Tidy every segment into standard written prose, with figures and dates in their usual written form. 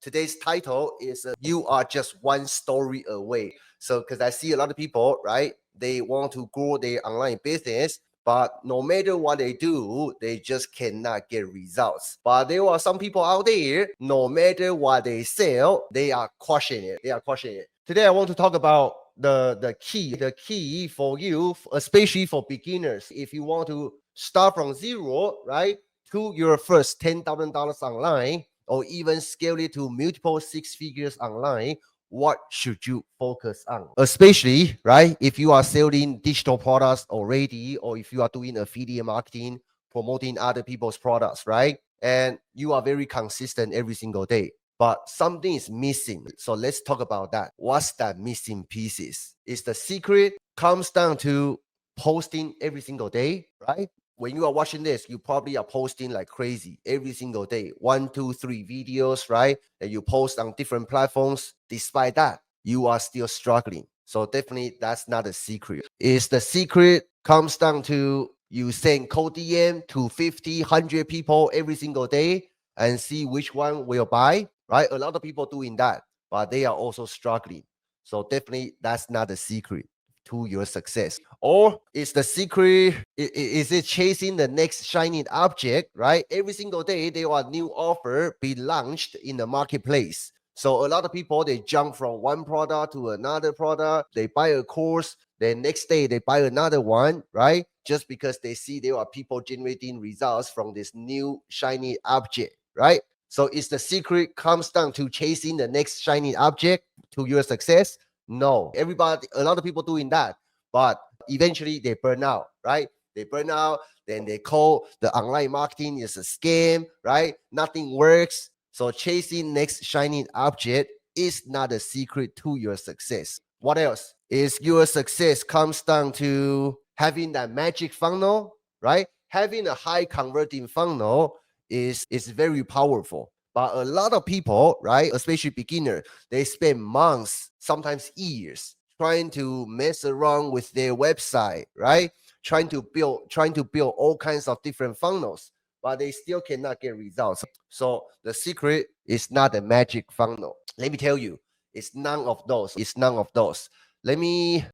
Today's title is You Are Just One Story Away. So, because I see a lot of people, right? They want to grow their online business, but no matter what they do, they just cannot get results. But there are some people out there, no matter what they sell, they are crushing it. They are crushing it. Today, I want to talk about the key for you, especially for beginners. If you want to start from zero, right, to your first $10,000 online, or even scale it to multiple six figures online, what should you focus on? Especially, right, if you are selling digital products already, or if you are doing affiliate marketing, promoting other people's products, right? And you are very consistent every single day, but something is missing. So let's talk about that. What's that missing pieces? Is the secret comes down to posting every single day, right? When you are watching this, you probably are posting like crazy every single day, 1, 2, 3 videos, right? And you post on different platforms. Despite that, you are still struggling. So definitely that's not a secret. Is the secret comes down to you send cold DM to 50, 100 people every single day and see which one will buy, right? A lot of people doing that, but they are also struggling. So definitely that's not a secret to your success. Or is the secret, is it chasing the next shiny object, right? Every single day there are new offer be launched in the marketplace. So a lot of people, they jump from one product to another product. They buy a course, then next day they buy another one, right? Just because they see there are people generating results from this new shiny object, right? So is the secret comes down to chasing the next shiny object to your success? No, everybody, a lot of people doing that, but eventually they burn out, right? They burn out, then they call the online marketing is a scam, right? Nothing works. So chasing next shiny object is not a secret to your success. What else? Is your success comes down to having that magic funnel, right? Having a high converting funnel is very powerful. But a lot of people, right, especially beginner, they spend months, sometimes years, trying to mess around with their website, right? Trying to build all kinds of different funnels, but they still cannot get results. So the secret is not a magic funnel. Let me tell you, it's none of those. It's none of those. Let me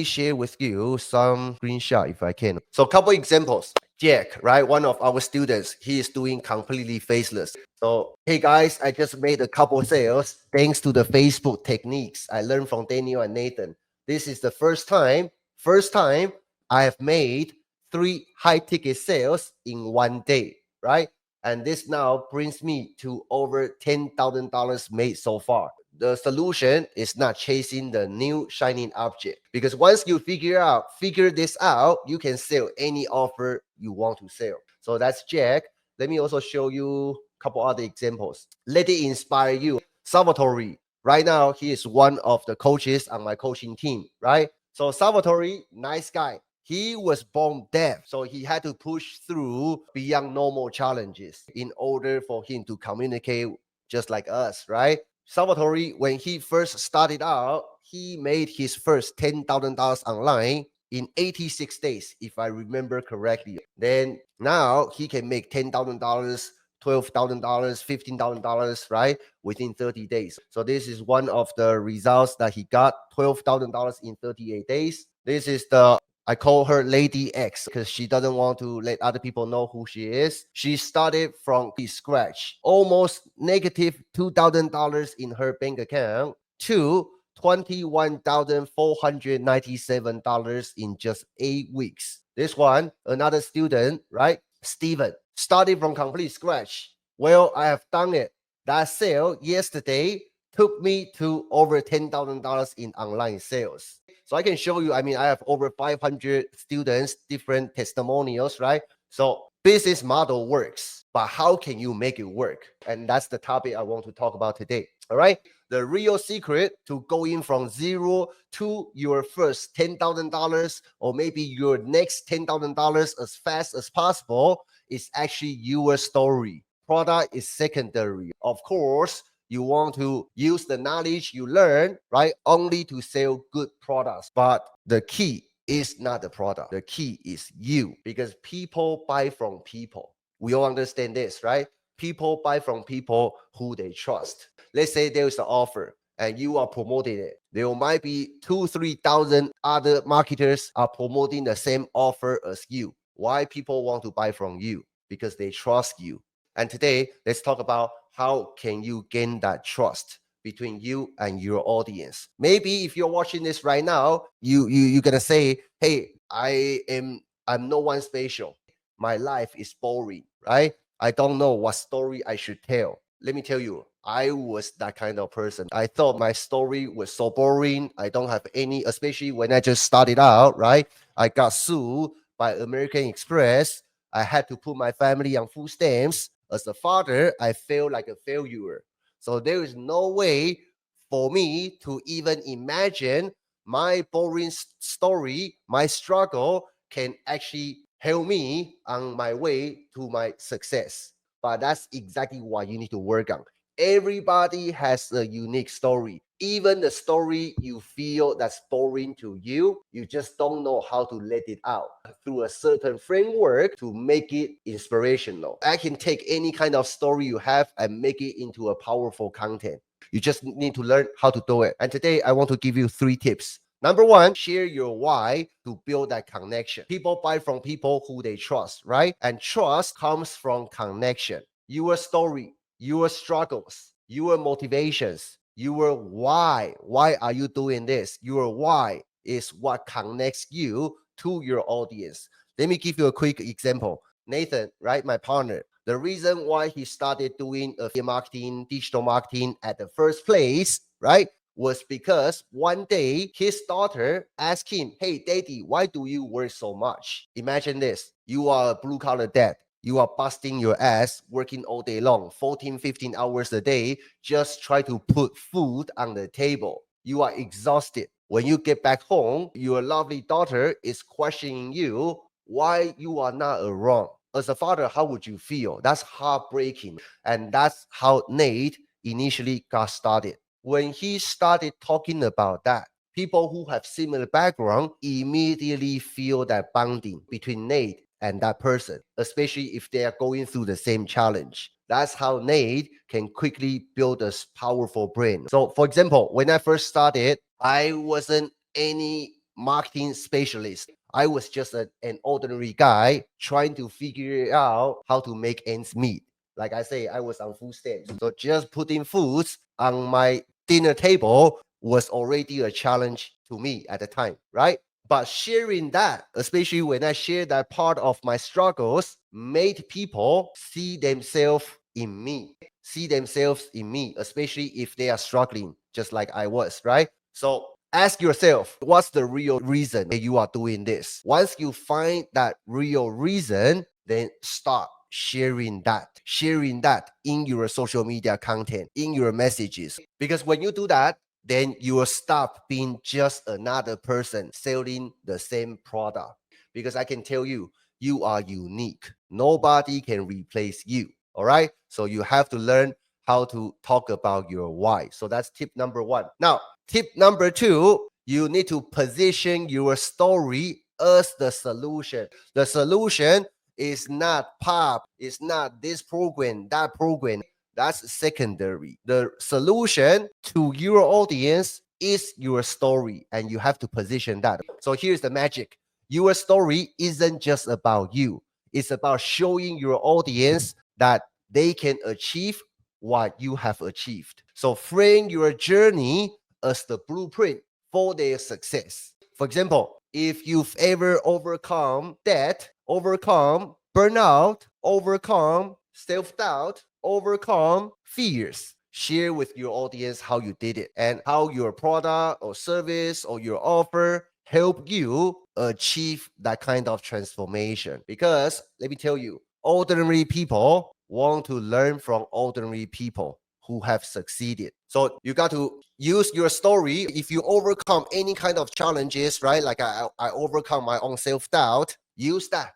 share with you some screenshot if I can. So a couple examples. Jack, right? One of our students, he is doing completely faceless. So, hey guys, I just made a couple sales thanks to the Facebook techniques I learned from Daniel and Nathan. This is the first time I have made 3 high ticket sales in one day, right? And this now brings me to over $10,000 made so far. The solution is not chasing the new shining object, because once you figure this out, you can sell any offer you want to sell. So that's Jack. Let me also show you a couple other examples. Let it inspire you. Salvatore, right now, he is one of the coaches on my coaching team, right? So Salvatore, nice guy. He was born deaf, so he had to push through beyond normal challenges in order for him to communicate just like us, right? Salvatore, when he first started out, he made his first $10,000 online in 86 days, if I remember correctly. Then now he can make $10,000, $12,000, $15,000, right, within 30 days. So this is one of the results that he got, $12,000 in 38 days. This is I call her Lady X because she doesn't want to let other people know who she is. She started from scratch, almost negative $2,000 in her bank account to $21,497 in just 8 weeks. This one, another student, right? Steven, started from complete scratch. Well, I have done it. That sale yesterday took me to over $10,000 in online sales. So I can show you, I mean, I have over 500 students, different testimonials, right? So business model works, but how can you make it work? And that's the topic I want to talk about today. All right. The real secret to going from zero to your first $10,000 or maybe your next $10,000 as fast as possible is actually your story. Product is secondary. Of course, you want to use the knowledge you learn, right, only to sell good products. But the key is not the product. The key is you, because people buy from people. We all understand this, right? People buy from people who they trust. Let's say there is an offer and you are promoting it. There might be 2,000-3,000 other marketers are promoting the same offer as you. Why people want to buy from you? Because they trust you. And today, let's talk about how can you gain that trust between you and your audience. Maybe if you're watching this right now, you're gonna say, "Hey, I'm no one special. My life is boring, right? I don't know what story I should tell." Let me tell you, I was that kind of person. I thought my story was so boring. I don't have any, especially when I just started out, right? I got sued by American Express. I had to put my family on food stamps. As a father, I felt like a failure. So there is no way for me to even imagine my boring story, my struggle can actually help me on my way to my success. But that's exactly what you need to work on. Everybody has a unique story. Even the story you feel that's boring to you, you just don't know how to let it out through a certain framework to make it inspirational. I can take any kind of story you have and make it into a powerful content. You just need to learn how to do it. And today I want to give you 3 tips. Number 1, share your why to build that connection. People buy from people who they trust, right? And trust comes from connection. Your story, your struggles, your motivations, your why. Why are you doing this? Your why is what connects you to your audience. Let me give you a quick example. Nathan, right, my partner, the reason why he started doing marketing, digital marketing at the first place, right, was because one day his daughter asked him, "Hey, daddy, why do you work so much?" Imagine this. You are a blue collar dad. You are busting your ass, working all day long, 14, 15 hours a day, just try to put food on the table. You are exhausted. When you get back home, your lovely daughter is questioning you why you are not around. As a father, how would you feel? That's heartbreaking. And that's how Nate initially got started. When he started talking about that, people who have similar background immediately feel that bonding between Nate and that person, especially if they are going through the same challenge. That's how Nate can quickly build a powerful brand. So, for example, when I first started, I wasn't any marketing specialist. I was just an ordinary guy trying to figure out how to make ends meet. Like I say, I was on food stamps. So just putting foods on my dinner table was already a challenge to me at the time, right? But sharing that, especially when I shared that part of my struggles, made people see themselves in me, especially if they are struggling, just like I was, right? So ask yourself, what's the real reason that you are doing this? Once you find that real reason, then start sharing that in your social media content, in your messages. Because when you do that, then you will stop being just another person selling the same product. Because I can tell you, you are unique. Nobody can replace you. All right. So you have to learn how to talk about your why. So that's tip number 1. Now, tip number 2, you need to position your story as the solution. The solution is not pop, it's not this program, that program. That's secondary. The solution to your audience is your story, and you have to position that. So here's the magic. Your story isn't just about you. It's about showing your audience that they can achieve what you have achieved. So frame your journey as the blueprint for their success. For example, if you've ever overcome debt, overcome burnout, overcome self-doubt, overcome fears, share with your audience how you did it and how your product or service or your offer help you achieve that kind of transformation. Because let me tell you, ordinary people want to learn from ordinary people who have succeeded. So you got to use your story. If you overcome any kind of challenges, right? Like I overcome my own self-doubt, use that.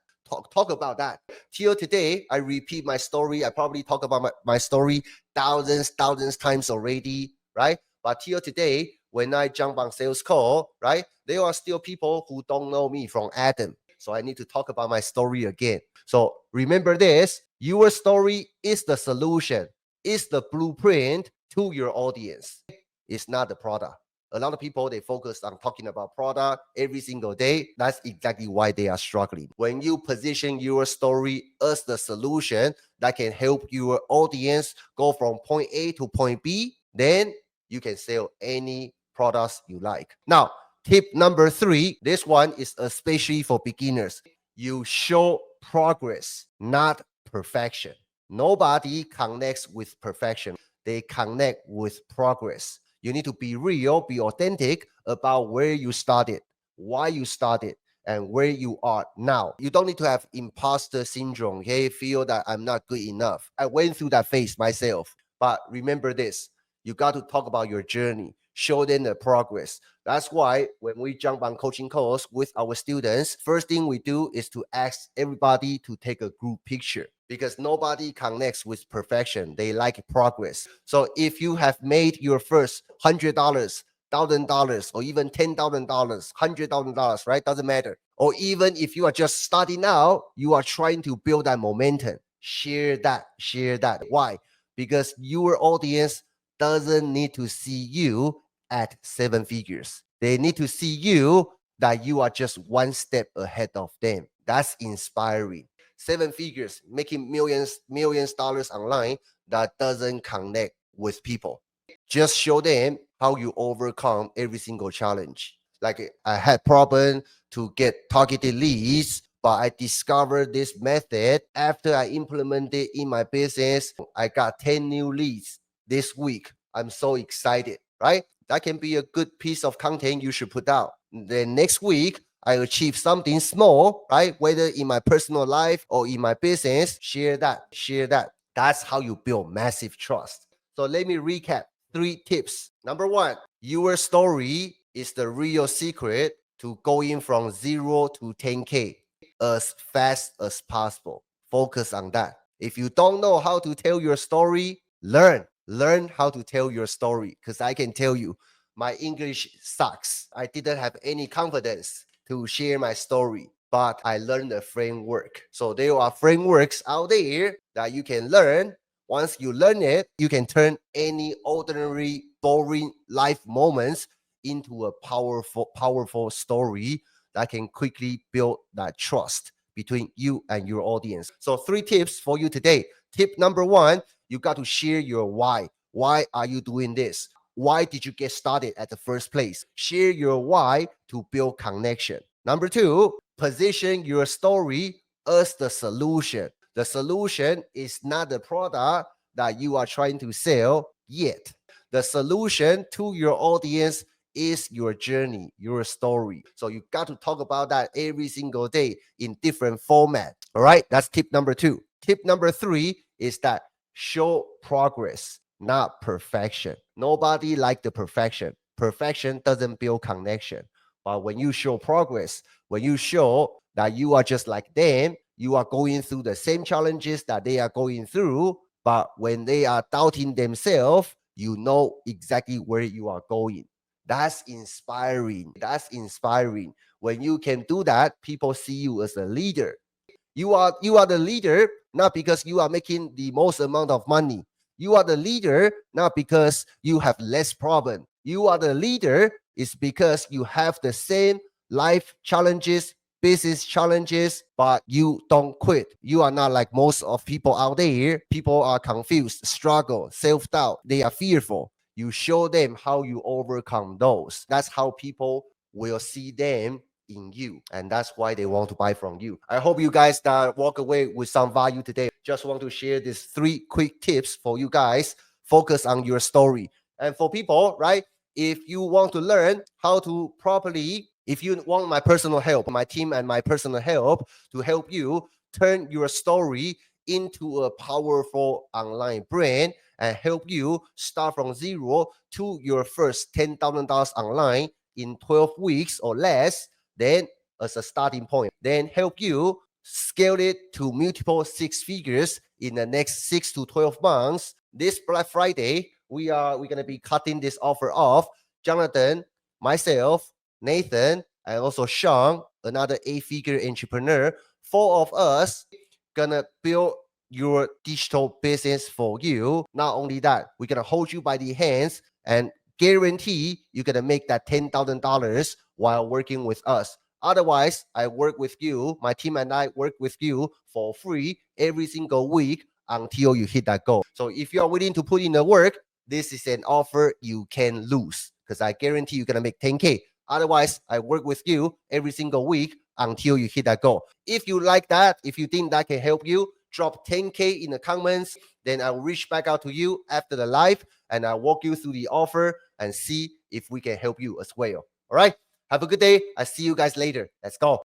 Talk about that. Till today, I repeat my story. I probably talk about my story thousands times already, right? But till today, when I jump on sales call, right, there are still people who don't know me from Adam. So I need to talk about my story again. So remember this, your story is the solution, is the blueprint to your audience. It's not the product. A lot of people, they focus on talking about product every single day. That's exactly why they are struggling. When you position your story as the solution that can help your audience go from point A to point B, then you can sell any products you like. Now, tip number 3, this one is especially for beginners. You show progress, not perfection. Nobody connects with perfection. They connect with progress. You need to be real, be authentic about where you started, why you started, and where you are now. You don't need to have imposter syndrome, okay? Feel that I'm not good enough. I went through that phase myself. But remember this, you got to talk about your journey, show them the progress. That's why when we jump on coaching calls with our students, first thing we do is to ask everybody to take a group picture, because nobody connects with perfection. They like progress. So if you have made your first $100, $1,000, or even $10,000, $100,000, right? Doesn't matter. Or even if you are just starting out, you are trying to build that momentum. Share that. Share that. Why? Because your audience doesn't need to see you at 7 figures. They need to see you that you are just one step ahead of them. That's inspiring. 7 figures, making millions dollars online, that doesn't connect with people. Just show them how you overcome every single challenge. Like, I had problem to get targeted leads, but I discovered this method. After I implemented it in my business, I got 10 new leads this week. I'm so excited, right? That can be a good piece of content you should put out. Then next week, I achieve something small, right? Whether in my personal life or in my business, share that, share that. That's how you build massive trust. So let me recap 3 tips. Number 1, your story is the real secret to going from 0 to 10K as fast as possible. Focus on that. If you don't know how to tell your story, learn how to tell your story, because I can tell you, my English sucks. I didn't have any confidence to share my story, but I learned a framework. So there are frameworks out there that you can learn. Once you learn it, you can turn any ordinary, boring life moments into a powerful story that can quickly build that trust between you and your audience. So 3 tips for you today. Tip number 1, you got to share your why. Why are you doing this? Why did you get started at the first place? Share your why to build connection. Number 2, position your story as the solution. The solution is not the product that you are trying to sell yet. The solution to your audience is your journey, your story. So you got to talk about that every single day in different format. All right, that's tip number 2. Tip number 3 is that show progress, not perfection. Nobody like the perfection. Perfection doesn't build connection. But when you show progress, when you show that you are just like them, you are going through the same challenges that they are going through, but when they are doubting themselves, you know exactly where you are going. That's inspiring. That's inspiring. When you can do that, people see you as a leader. You are the leader not because you are making the most amount of money. You are the leader not because you have less problem. You are the leader is because you have the same life challenges, business challenges, but you don't quit. You are not like most of people out there. People are confused, struggle, self-doubt. They are fearful. You show them how you overcome those. That's how people will see them in you, and that's why they want to buy from you. I hope you guys walk away with some value today. Just want to share these 3 quick tips for you guys. Focus on your story. And for people, right, if you want to learn how to properly, if you want my personal help, my team and my personal help to help you turn your story into a powerful online brand and help you start from 0 to your first $10,000 online in 12 weeks or less, then as a starting point, then help you scale it to multiple 6 figures in the next 6 to 12 months. This Black Friday, we're gonna be cutting this offer off. Jonathan, myself, Nathan, and also Sean, another 8-figure entrepreneur, 4 of us gonna build your digital business for you. Not only that, we're gonna hold you by the hands and guarantee you're gonna make that $10,000 while working with us. Otherwise, I work with you, my team and I work with you for free every single week until you hit that goal. So if you are willing to put in the work, this is an offer you can lose because I guarantee you're gonna make 10K. Otherwise, I work with you every single week until you hit that goal. If you like that, if you think that can help you, drop 10K in the comments. Then I'll reach back out to you after the live and I'll walk you through the offer and see if we can help you as well. All right. Have a good day. I'll see you guys later. Let's go.